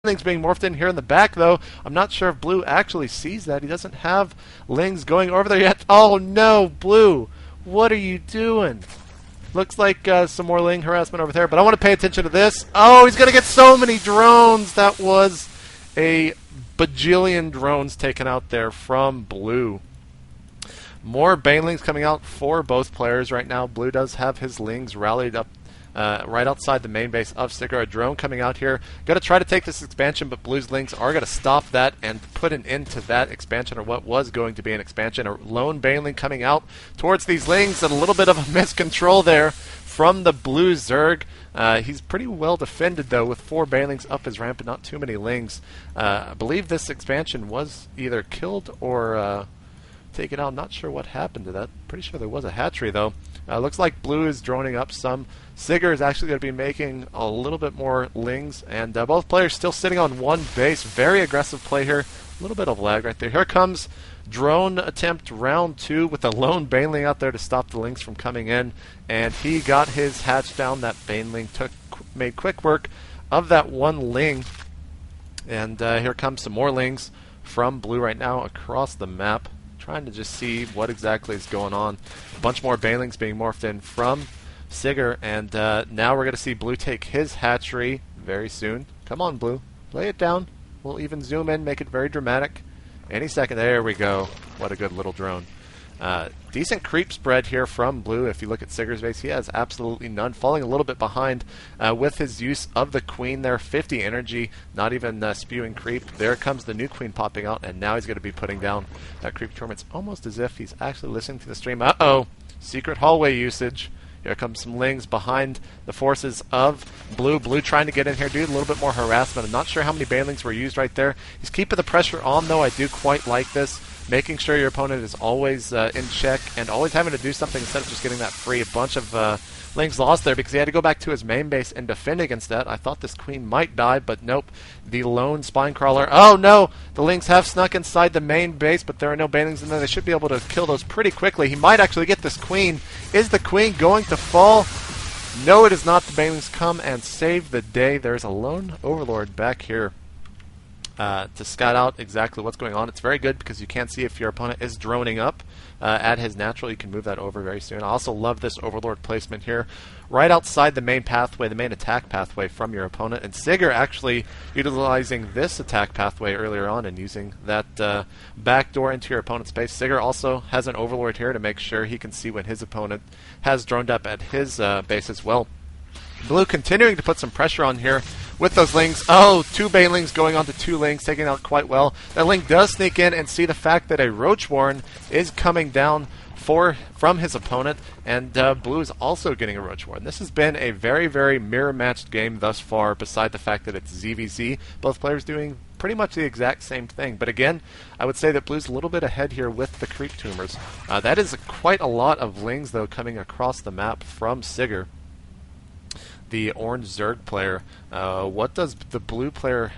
Things being morphed in here in the back, though. I'm not sure if Blue actually sees that. He doesn't have Lings going over there yet. Oh no, Blue! What are you doing? Looks like some more Ling harassment over there, but I want to pay attention to this. Oh, he's going to get so many drones! That was a bajillion drones taken out there from Blue. More banelings coming out for both players right now. Blue does have his Lings rallied up right outside the main base of Sigurd. A drone coming out here. Going to try to take this expansion, but Blue's Lings are going to stop that and put an end to that expansion, or what was going to be an expansion. A lone baneling coming out towards these Lings, and a little bit of a miscontrol there from the Blue Zerg. He's pretty well defended, though, with 4 banelings up his ramp and not too many Lings. I believe this expansion was either killed or taken out. Not sure what happened to that. Pretty sure there was a hatchery, though. Looks like Blue is droning up some. Sigurd is actually going to be making a little bit more Lings, and both players still sitting on one base. Very aggressive play here. A little bit of lag right there. Here comes drone attempt round 2 with a lone baneling out there to stop the Lings from coming in, and he got his hatch down. That baneling made quick work of that one Ling, and here comes some more Lings from Blue right now across the map. Trying to just see what exactly is going on. A bunch more banelings being morphed in from Sigurd, and now we're going to see Blue take his hatchery very soon. Come on, Blue. Lay it down. We'll even zoom in, make it very dramatic. Any second. There we go. What a good little drone. Decent creep spread here from Blue. If you look at Sigurd's base, he has absolutely none. Falling a little bit behind with his use of the Queen there. 50 energy, not even spewing creep. There comes the new Queen popping out, and now he's going to be putting down that creep torment. It's almost as if he's actually listening to the stream. Uh-oh. Secret hallway usage. Here comes some Lings behind the forces of Blue. Blue trying to get in here, do a little bit more harassment. I'm not sure how many banelings were used right there. He's keeping the pressure on, though. I do quite like this. Making sure your opponent is always in check and always having to do something instead of just getting that free. A bunch of Lings lost there because he had to go back to his main base and defend against that. I thought this Queen might die, but nope. The lone spine crawler. Oh no! The Lings have snuck inside the main base, but there are no banelings in there. They should be able to kill those pretty quickly. He might actually get this Queen. Is the Queen going to fall? No, it is not. The banelings come and save the day. There's a lone overlord back here to scout out exactly what's going on. It's very good because you can't see if your opponent is droning up at his natural. You can move that over very soon. I also love this overlord placement here right outside the main pathway, the main attack pathway from your opponent. And Sigurd actually utilizing this attack pathway earlier on and using that back door into your opponent's base. Sigurd also has an overlord here to make sure he can see when his opponent has droned up at his base as well. Blue continuing to put some pressure on here with those Lings. Oh, 2 banelings going on to 2 Lings, taking out quite well. That Ling does sneak in and see the fact that a Roach Warren is coming down from his opponent, and Blue is also getting a Roach Warren. This has been a very, very mirror-matched game thus far, beside the fact that it's ZVZ. Both players doing pretty much the exact same thing. But again, I would say that Blue's a little bit ahead here with the creep tumors. That is quite a lot of Lings, though, coming across the map from Sigurd, the orange Zerg player. What does the blue player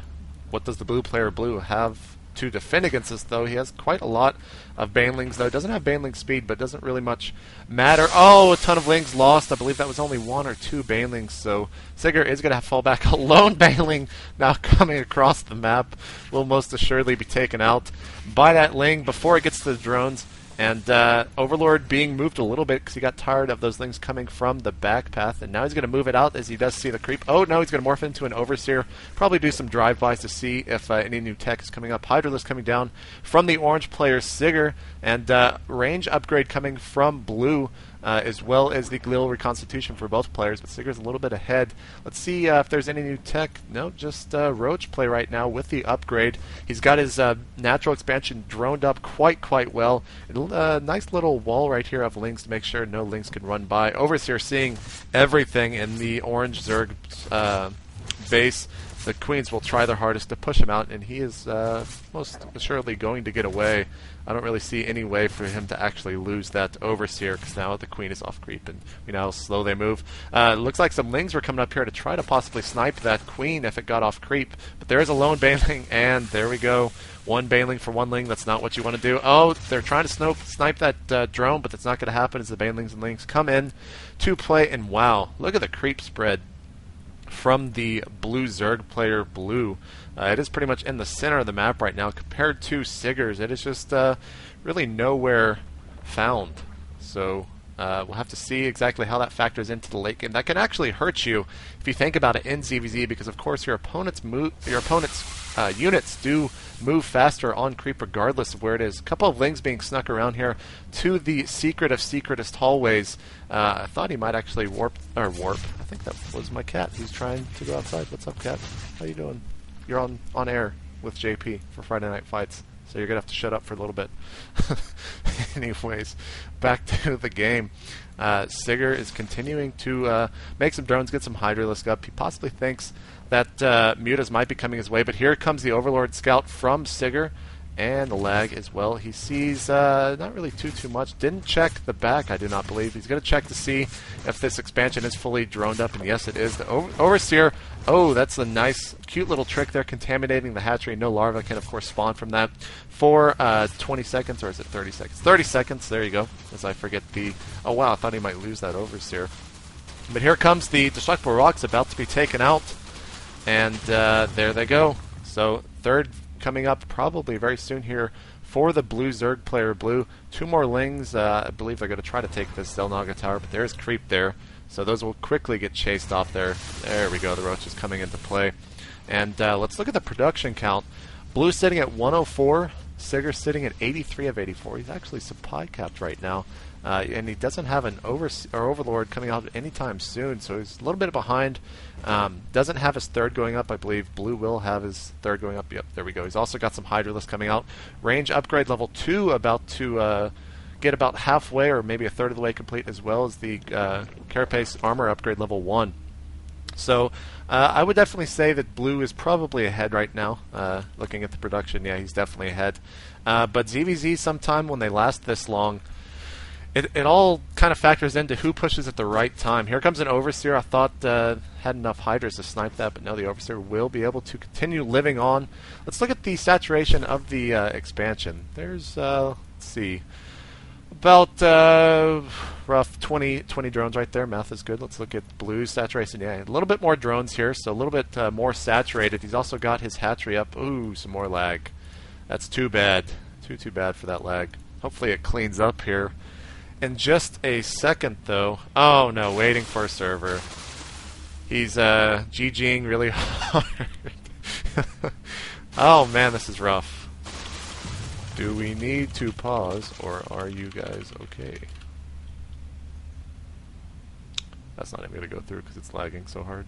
Blue have to defend against this, though? He has quite a lot of banelings, though. Doesn't have baneling speed, but doesn't really much matter. Oh, a ton of Lings lost. I believe that was only 1 or 2 banelings, so Sigurd is going to have to fall back. A lone baneling now coming across the map will most assuredly be taken out by that Ling before it gets to the drones. And Overlord being moved a little bit because he got tired of those Lings coming from the back path. And now he's going to move it out as he does see the creep. Oh, no, he's going to morph into an Overseer. Probably do some drive-bys to see if any new tech is coming up. Hydralisk coming down from the orange player Sigurd. And range upgrade coming from Blue, as well as the glial reconstitution for both players. But Sigurd's a little bit ahead. Let's see if there's any new tech. No, just Roach play right now with the upgrade. He's got his natural expansion droned up quite well. Nice little wall right here of Lings to make sure no Lings can run by. Overseer seeing everything in the orange Zerg base. The Queens will try their hardest to push him out, and he is most assuredly going to get away. I don't really see any way for him to actually lose that Overseer, because now the Queen is off creep, and we know how slow they move. Looks like some Lings were coming up here to try to possibly snipe that Queen if it got off creep, but there is a lone baneling, and there we go. 1 baneling for 1 Ling. That's not what you want to do. Oh, they're trying to snipe that drone, but that's not going to happen as the banelings and Lings come in to play, and wow, look at the creep spread from the blue Zerg player, Blue. It is pretty much in the center of the map right now. Compared to Sigur's, it is just really nowhere found. So we'll have to see exactly how that factors into the late game. That can actually hurt you if you think about it in ZVZ, because of course your opponent's units do move faster on creep regardless of where it is. A couple of lings being snuck around here to the secret of secretest hallways. I thought he might actually warp. I think that was my cat. He's trying to go outside. What's up, cat? How you doing? You're on air with JP for Friday Night Fights, so you're gonna have to shut up for a little bit. Anyways, back to the game. Sigur is continuing to make some drones, get some Hydralisk up. He possibly thinks that Mutas might be coming his way, but here comes the Overlord Scout from Sigur, and the lag as well. He sees not really too much. Didn't check the back, I do not believe. He's going to check to see if this expansion is fully droned up, and yes, it is. The Overseer, oh, that's a nice, cute little trick there, contaminating the hatchery. No larva can, of course, spawn from that for 20 seconds, or is it 30 seconds? 30 seconds, there you go, as I forget the... Oh, wow, I thought he might lose that Overseer. But here comes the Destructible Rocks about to be taken out, and there they go. So, third coming up probably very soon here for the blue Zerg player, Blue. 2 more lings. I believe they're going to try to take this Zelnaga tower, but there's creep there. So those will quickly get chased off there. There we go, the Roach is coming into play. And let's look at the production count. Blue sitting at 104, Sigur sitting at 83 of 84. He's actually supply capped right now. And he doesn't have an Overlord coming out anytime soon, so he's a little bit behind. Doesn't have his third going up, I believe. Blue will have his third going up. Yep, there we go. He's also got some Hydralisk coming out. Range upgrade level 2 about to get about halfway or maybe a third of the way complete, as well as the Carapace armor upgrade level 1. So I would definitely say that Blue is probably ahead right now. Looking at the production, yeah, he's definitely ahead. But ZVZ, sometime when they last this long, it all kind of factors into who pushes at the right time. Here comes an Overseer. I thought had enough Hydras to snipe that, but no, the Overseer will be able to continue living on. Let's look at the saturation of the expansion. There's, let's see, about rough 20 drones right there. Math is good. Let's look at Blue's saturation. Yeah, a little bit more drones here, so a little bit more saturated. He's also got his hatchery up. Ooh, some more lag. That's too bad. Too bad for that lag. Hopefully it cleans up here. In just a second, though. Oh no, waiting for a server. He's GGing really hard. Oh man, this is rough. Do we need to pause, or are you guys okay? That's not even going to go through because it's lagging so hard.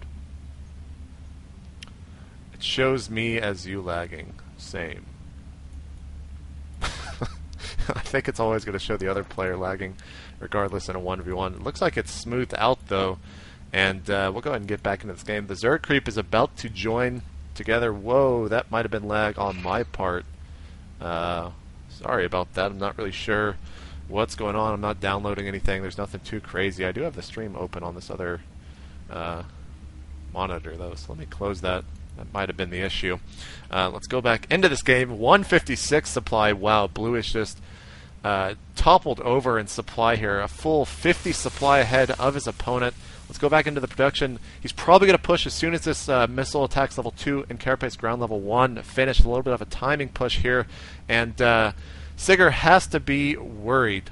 It shows me as you lagging. Same. I think it's always going to show the other player lagging, regardless in a 1v1. It looks like it's smoothed out, though, and we'll go ahead and get back into this game. The Zerg creep is about to join together. Whoa, that might have been lag on my part. Sorry about that. I'm not really sure what's going on. I'm not downloading anything. There's nothing too crazy. I do have the stream open on this other monitor, though, so let me close that. That might have been the issue. Let's go back into this game. 156 supply. Wow, Blue is just toppled over in supply here. A full 50 supply ahead of his opponent. Let's go back into the production. He's probably going to push as soon as this missile attacks level 2 and Carapace ground level 1 finish. A little bit of a timing push here. And Sigur has to be worried.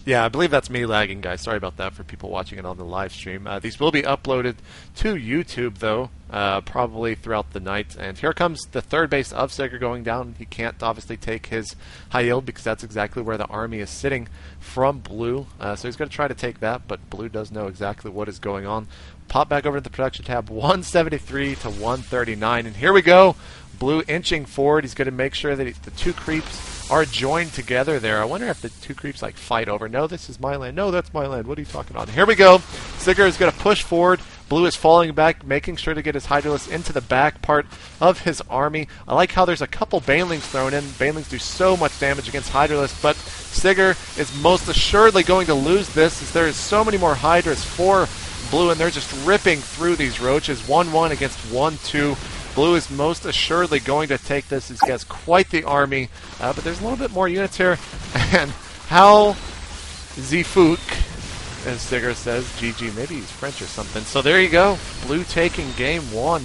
Yeah, I believe that's me lagging, guys. Sorry about that for people watching it on the live stream. These will be uploaded to YouTube, though, probably throughout the night. And here comes the third base of Sigur going down. He can't obviously take his high yield because that's exactly where the army is sitting from Blue. So he's going to try to take that, but Blue does know exactly what is going on. Pop back over to the production tab, 173 to 139. And here we go. Blue inching forward. He's going to make sure that the two creeps are joined together there. I wonder if the two creeps like fight over. No, this is my land. No, that's my land. What are you talking about? Here we go. Sigur is going to push forward. Blue is falling back, making sure to get his Hydralisk into the back part of his army. I like how there's a couple Banelings thrown in. Banelings do so much damage against Hydralisk, but Sigur is most assuredly going to lose this as there is so many more Hydras for Blue, and they're just ripping through these Roaches. 1-1 against 1-2. Blue is most assuredly going to take this. He has quite the army, but there's a little bit more units here. And how Zifuk as Sigger says, GG, maybe he's French or something. So there you go. Blue taking game 1.